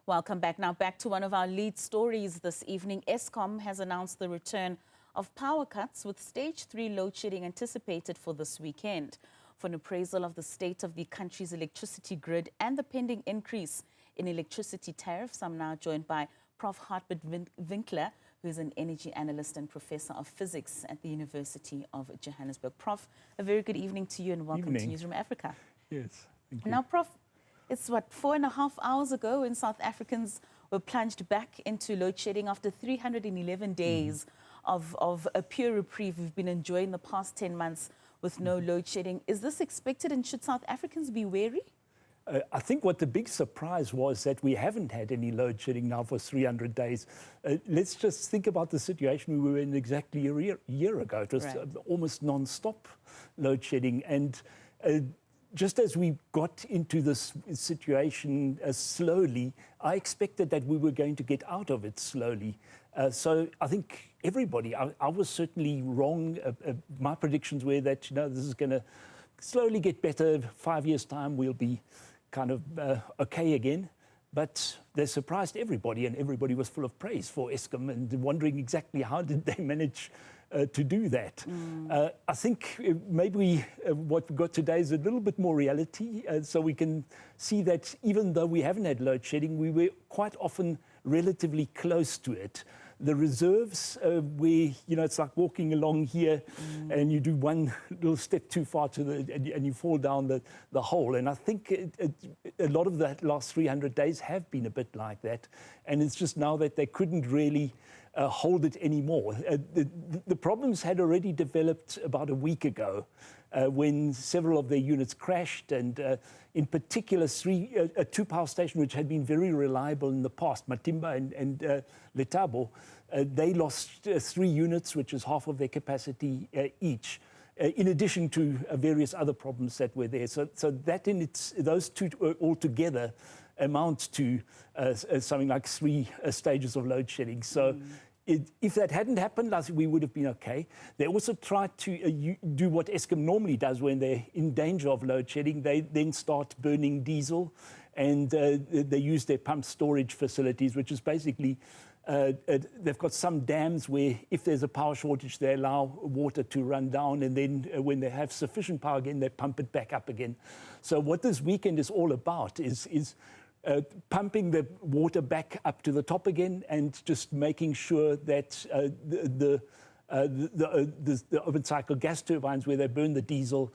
Welcome back. Now back to one of our lead stories this evening. Eskom has announced the return of power cuts with stage 3 load shedding anticipated for this weekend. For an appraisal of the state of the country's electricity grid and the pending increase in electricity tariffs, I'm now joined by Prof. Hartmut Winkler, who is an energy analyst and professor of physics at the University of Johannesburg. Prof, a very good evening to you and welcome to Newzroom Afrika. Yes, thank you. Now, Prof, it's what, 4.5 hours ago when South Africans were plunged back into load shedding after 311 days of a pure reprieve we've been enjoying the past 10 months with no load shedding. Is this expected, and should South Africans be wary? I think what the big surprise was that we haven't had any load shedding now for 300 days. Let's just think about the situation we were in exactly a year ago. It was almost non-stop load shedding. And just as we got into this situation slowly, I expected that we were going to get out of it slowly. So I think everybody, I was certainly wrong. My predictions were that, this is going to slowly get better. 5 years' time, we'll be kind of okay again. But they surprised everybody, and everybody was full of praise for Eskom and wondering exactly how did they manage to do that. I think maybe what we got today is a little bit more reality, so we can see that even though we haven't had load shedding, we were quite often relatively close to it. The reserves, where, it's like walking along here and you do one little step too far and you fall down the hole. And I think a lot of that last 300 days have been a bit like that. And it's just now that they couldn't really hold it anymore. The problems had already developed about a week ago when several of their units crashed, and in particular two power stations which had been very reliable in the past, Matimba and Letabo, they lost 3 units, which is half of their capacity each, in addition to various other problems that were there. So that those two altogether amount to something like 3 stages of load shedding. So if that hadn't happened, we would have been okay. They also tried to do what Eskom normally does when they're in danger of load shedding. They then start burning diesel, and they use their pump storage facilities, which is basically, they've got some dams where if there's a power shortage, they allow water to run down, and then when they have sufficient power again, they pump it back up again. So what this weekend is all about is pumping the water back up to the top again, and just making sure that the open cycle gas turbines, where they burn the diesel,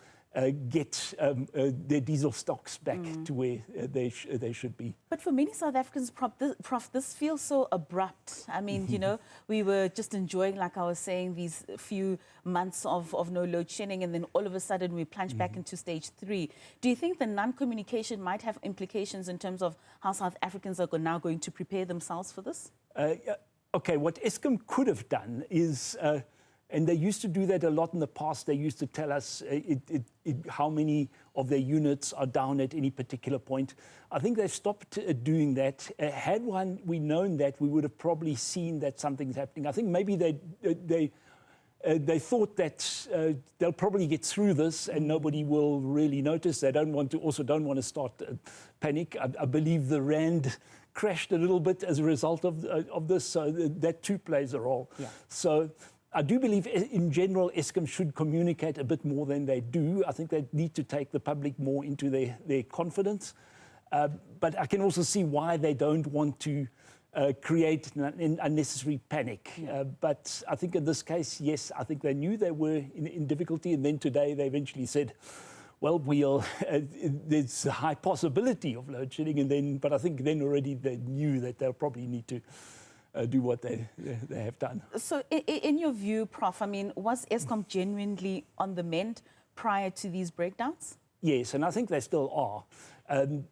get their diesel stocks back to where they should be. But for many South Africans, Prof, this feels so abrupt. I mean, we were just enjoying, like I was saying, these few months of no load shedding, and then all of a sudden we plunge back into stage 3. Do you think the non-communication might have implications in terms of how South Africans are now going to prepare themselves for this? Okay, what Eskom could have done is, and they used to do that a lot in the past. They used to tell us how many of their units are down at any particular point. I think they've stopped doing that. Had we known that, we would have probably seen that something's happening. I think maybe they thought that they'll probably get through this and nobody will really notice. They don't want to start panic. I believe the rand crashed a little bit as a result of this, so that too plays a role. Yeah. So I do believe, in general, Eskom should communicate a bit more than they do. I think they need to take the public more into their confidence. But I can also see why they don't want to create an unnecessary panic. But I think in this case, yes, I think they knew they were in difficulty. And then today they eventually said, well, there's a high possibility of load shedding. But I think then already they knew that they'll probably need to do what they have done. So in your view, Prof, was Eskom genuinely on the mend prior to these breakdowns? Yes, and I think they still are. And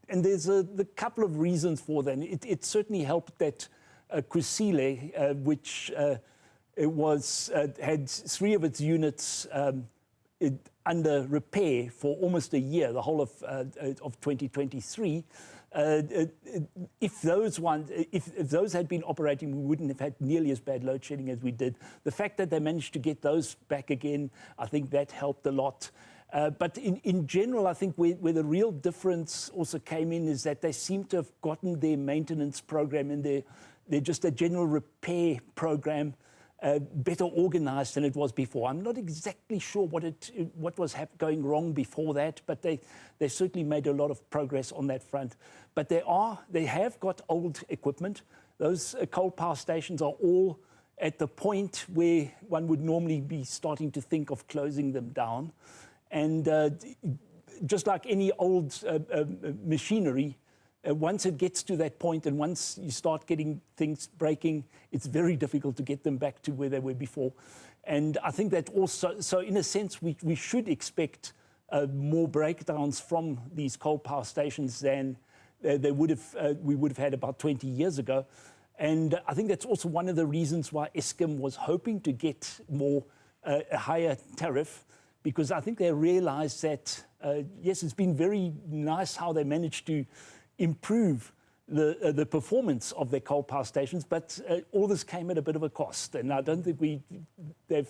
there's a couple of reasons for that. It certainly helped that Kusile, which had 3 of its units under repair for almost a year, the whole of 2023. If those had been operating, we wouldn't have had nearly as bad load shedding as we did. The fact that they managed to get those back again, I think that helped a lot. But in general, I think where the real difference also came in is that they seem to have gotten their maintenance program and they're just a general repair program better organized than it was before. I'm not exactly sure what was going wrong before that, but they certainly made a lot of progress on that front. But they have got old equipment. Those coal power stations are all at the point where one would normally be starting to think of closing them down. And just like any old machinery, once it gets to that point and once you start getting things breaking, it's very difficult to get them back to where they were before. And I think that also, so in a sense, we should expect more breakdowns from these coal power stations than we would have had about 20 years ago. And I think that's also one of the reasons why Eskom was hoping to get a higher tariff, because I think they realized that, yes, it's been very nice how they managed to improve the performance of their coal power stations, but all this came at a bit of a cost. And I don't think that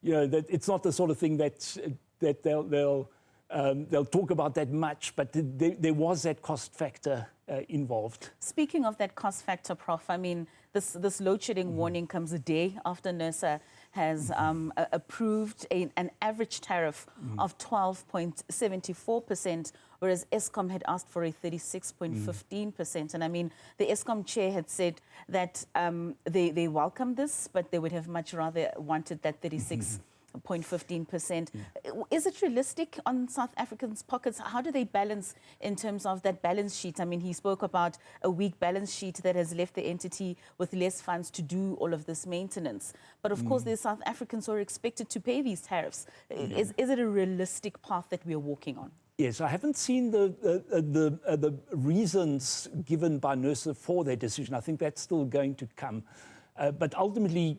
it's not the sort of thing that they'll talk about that much, but there was that cost factor involved. Speaking of that cost factor, Prof, I mean, this load shedding warning comes a day after NERSA has approved an average tariff of 12.74%, whereas Eskom had asked for a 36.15%. And I mean, the Eskom chair had said that they welcome this, but they would have much rather wanted that 36.15%. Is it realistic on South Africans' pockets? How do they balance in terms of that balance sheet? I mean, he spoke about a weak balance sheet that has left the entity with less funds to do all of this maintenance. But of course, there's South Africans who are expected to pay these tariffs. Is it a realistic path that we are walking on? Yes, I haven't seen the reasons given by NERSA for their decision. I think that's still going to come. But ultimately,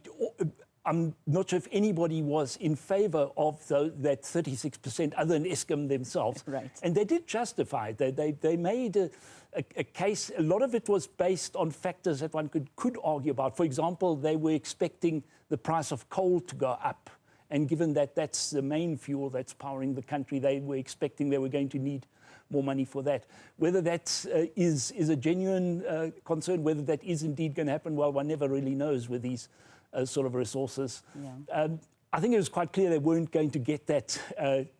I'm not sure if anybody was in favor of that 36% other than Eskom themselves. Right. And they did justify it. They made a case. A lot of it was based on factors that one could argue about. For example, they were expecting the price of coal to go up. And given that that's the main fuel that's powering the country, they were expecting they were going to need more money for that. Whether that is a genuine concern, whether that is indeed going to happen, well, one never really knows with these sort of resources. Yeah. I think it was quite clear they weren't going to get that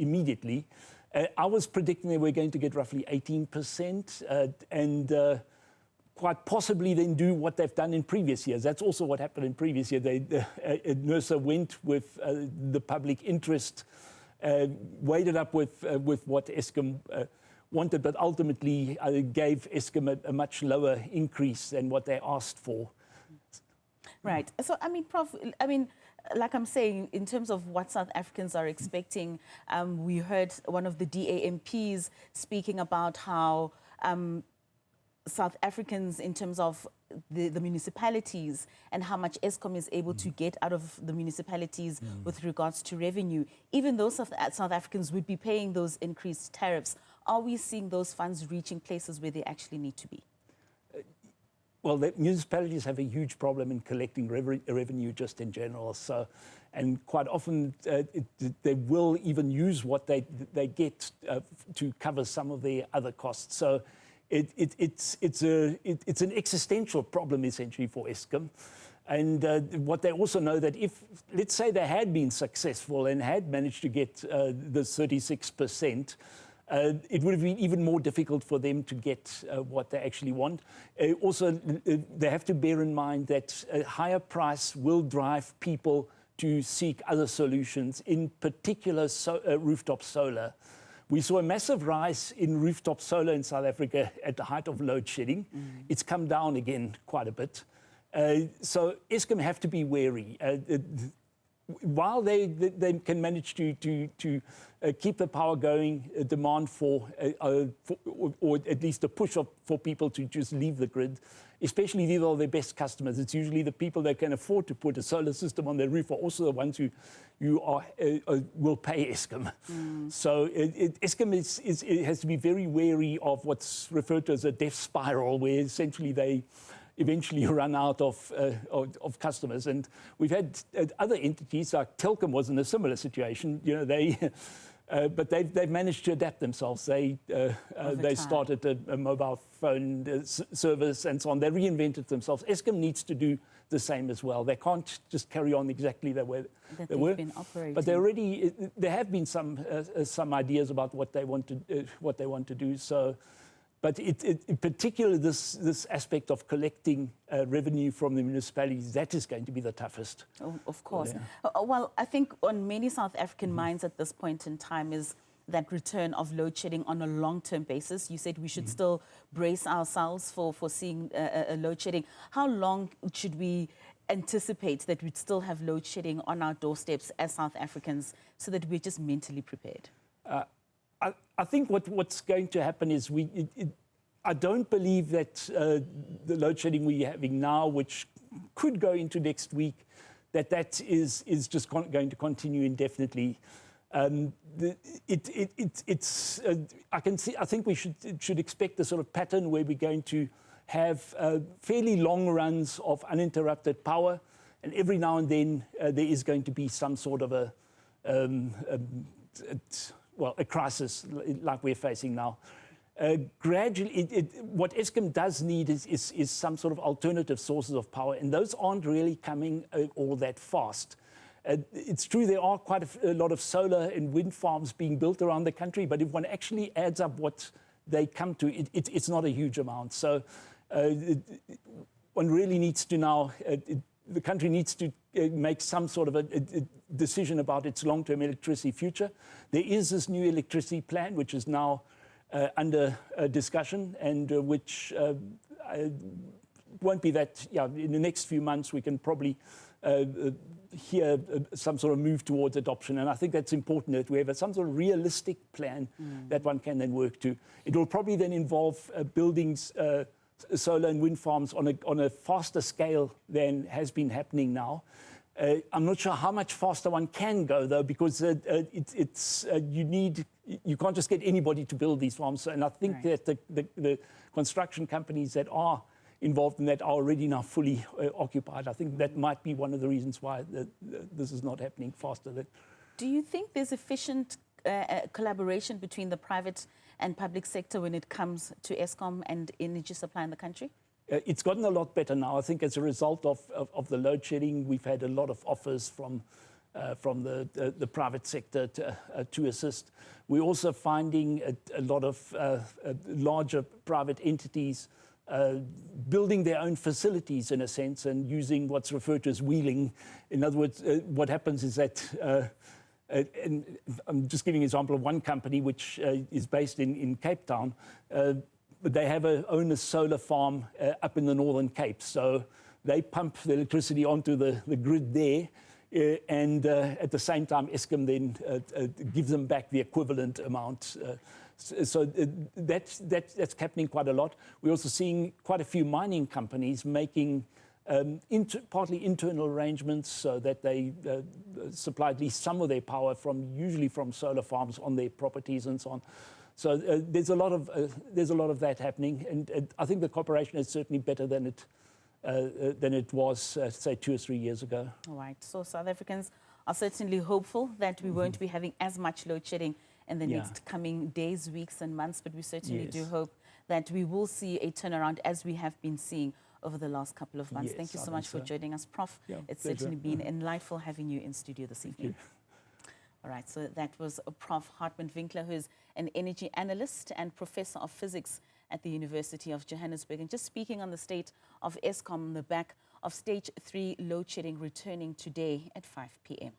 immediately. I was predicting they were going to get roughly 18%, and quite possibly then do what they've done in previous years. That's also what happened in previous years. NERSA went with the public interest, weighted up with what Eskom wanted, but ultimately gave Eskom a much lower increase than what they asked for. Right. So, I mean, Prof, like I'm saying, in terms of what South Africans are expecting, we heard one of the DAMPs speaking about how South Africans, in terms of the municipalities and how much Eskom is able to get out of the municipalities with regards to revenue, even though South Africans would be paying those increased tariffs, are we seeing those funds reaching places where they actually need to be? Well, the municipalities have a huge problem in collecting revenue just in general. So, and quite often they will even use what they get to cover some of their other costs. So it's an existential problem essentially for Eskom. And what they also know that if, let's say they had been successful and had managed to get the 36%, it would have been even more difficult for them to get what they actually want. Also, they have to bear in mind that a higher price will drive people to seek other solutions, in particular rooftop solar. We saw a massive rise in rooftop solar in South Africa at the height of load shedding. It's come down again quite a bit. So Eskom have to be wary. While they can manage to keep the power going, demand or at least a push for people to just leave the grid, especially these are their best customers. It's usually the people that can afford to put a solar system on their roof are also the ones who will pay Eskom. So Eskom has to be very wary of what's referred to as a death spiral, where essentially they eventually run out of customers. And we've had other entities, like Telkom was in a similar situation. You know, But they've managed to adapt themselves. They started a mobile phone service and so on. They reinvented themselves. Eskom needs to do the same as well. They can't just carry on exactly the way they were. Been operating. But there have been some ideas about what they want to do. So, but in particular, this aspect of collecting revenue from the municipalities, that is going to be the toughest. Oh, of course. Yeah. Well, I think on many South African minds at this point in time is that return of load shedding on a long-term basis. You said we should still brace ourselves for seeing a load shedding. How long should we anticipate that we'd still have load shedding on our doorsteps as South Africans so that we're just mentally prepared? I think what's going to happen is I don't believe that the load shedding we're having now, which could go into next week, that is just going to continue indefinitely. I think we should expect a sort of pattern where we're going to have fairly long runs of uninterrupted power, and every now and then there is going to be some sort of a crisis like we're facing now. Gradually, what Eskom does need is some sort of alternative sources of power, and those aren't really coming all that fast. It's true there are quite a lot of solar and wind farms being built around the country, but if one actually adds up what they come to, it's not a huge amount. So one really needs to now, the country needs to make some sort of a decision about its long-term electricity future. There is this new electricity plan, which is now under discussion, and which won't be that, in the next few months we can probably hear some sort of move towards adoption. And I think that's important that we have some sort of realistic plan that one can then work to. It will probably then involve buildings, solar and wind farms on a faster scale than has been happening now. I'm not sure how much faster one can go, though, because you can't just get anybody to build these farms. And I think that the construction companies that are involved in that are already now fully occupied. I think that might be one of the reasons why this is not happening faster. Do you think there's efficient collaboration between the private and public sector when it comes to Eskom and energy supply in the country? It's gotten a lot better now. I think as a result of the load shedding, we've had a lot of offers from the private sector to assist. We're also finding a lot of larger private entities building their own facilities, in a sense, and using what's referred to as wheeling. In other words, what happens is that, and I'm just giving an example of one company which is based in Cape Town. They own a solar farm up in the Northern Cape. So they pump the electricity onto the grid there, and at the same time, Eskom then gives them back the equivalent amount. So that's happening quite a lot. We're also seeing quite a few mining companies making partly internal arrangements so that they supply at least some of their power usually from solar farms on their properties and so on. So there's a lot of that happening, and I think the cooperation is certainly better than it was, say, 2 or 3 years ago. All right. So South Africans are certainly hopeful that we won't be having as much load shedding in the next coming days, weeks and months, but we certainly do hope that we will see a turnaround as we have been seeing over the last couple of months. Thank you so much for joining us, Prof. It's certainly been enlightful having you in studio this evening. All right, so that was Prof. Hartmut Winkler, who is an energy analyst and professor of physics at the University of Johannesburg. And just speaking on the state of Eskom on the back of stage 3 load shedding returning today at 5 p.m.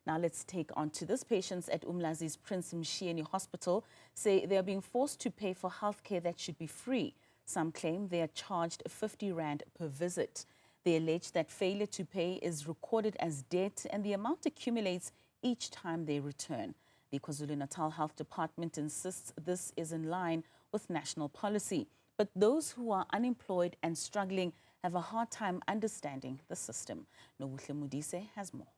Now let's take on to this. Patients at Umlazi's Prince Mshini Hospital say they are being forced to pay for healthcare that should be free. Some claim they are charged 50 rand per visit. They allege that failure to pay is recorded as debt and the amount accumulates each time they return. The KwaZulu-Natal Health Department insists this is in line with national policy. But those who are unemployed and struggling have a hard time understanding the system. Nobuhle Mudise has more.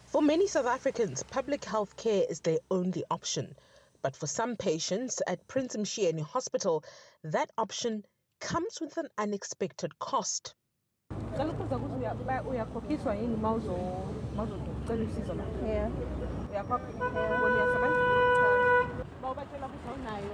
For many South Africans, public health care is their only option. But for some patients at Prince Mshini Hospital, that option comes with an unexpected cost. ucela usizo la. Yeah. Uyakhokha? Yeah. Wena uyasebenza? Bawubatshela ukuthi awunayo